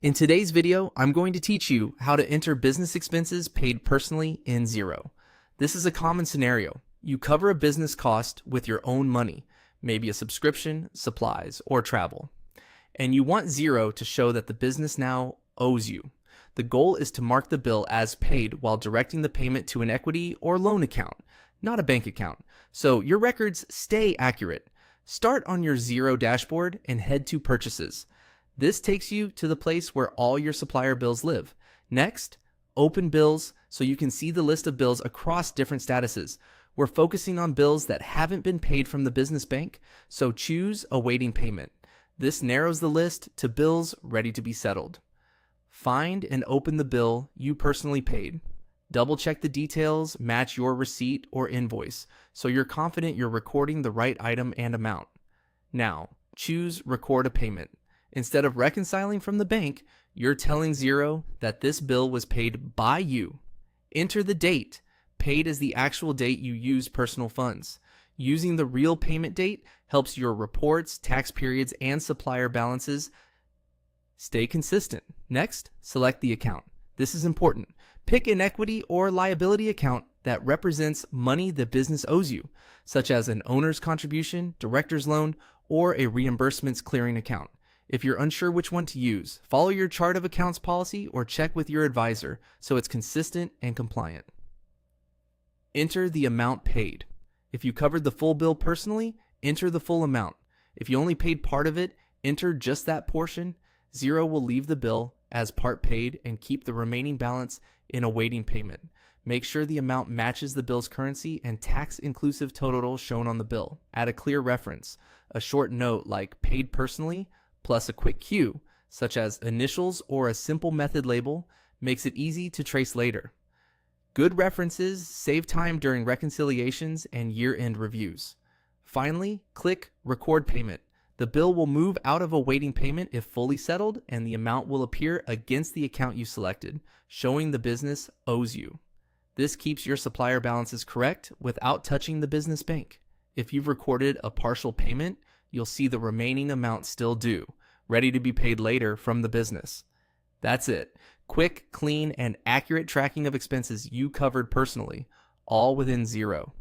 In today's video, I'm going to teach you how to enter business expenses paid personally in Xero. This is a common scenario. You cover a business cost with your own money, maybe a subscription, supplies, or travel. And you want Xero to show that the business now owes you. The goal is to mark the bill as paid while directing the payment to an equity or loan account, not a bank account, so your records stay accurate. Start on your Xero dashboard and head to Purchases. This takes you to the place where all your supplier bills live. Next, open bills so you can see the list of bills across different statuses. We're focusing on bills that haven't been paid from the business bank, so choose awaiting payment. This narrows the list to bills ready to be settled. Find and open the bill you personally paid. Double check the details match your receipt or invoice so you're confident you're recording the right item and amount. Now, choose Record a Payment. Instead of reconciling from the bank, you're telling Xero that this bill was paid by you. Enter the date. Paid is the actual date you used personal funds. Using the real payment date helps your reports, tax periods, and supplier balances stay consistent. Next, select the account. This is important. Pick an equity or liability account that represents money the business owes you, such as an owner's contribution, director's loan, or a reimbursements clearing account. If you're unsure which one to use, follow your chart of accounts policy or check with your advisor so it's consistent and compliant. Enter the amount paid. If you covered the full bill personally, enter the full amount. If you only paid part of it, enter just that portion. Xero will leave the bill as part paid and keep the remaining balance in awaiting payment. Make sure the amount matches the bill's currency and tax-inclusive total shown on the bill. Add a clear reference, a short note like paid personally, plus a quick cue, such as initials or a simple method label, makes it easy to trace later. Good references save time during reconciliations and year-end reviews. Finally, click Record Payment. The bill will move out of awaiting payment if fully settled, and the amount will appear against the account you selected, showing the business owes you. This keeps your supplier balances correct without touching the business bank. If you've recorded a partial payment, you'll see the remaining amount still due, ready to be paid later from the business. That's it. Quick, clean, and accurate tracking of expenses you covered personally, all within Xero.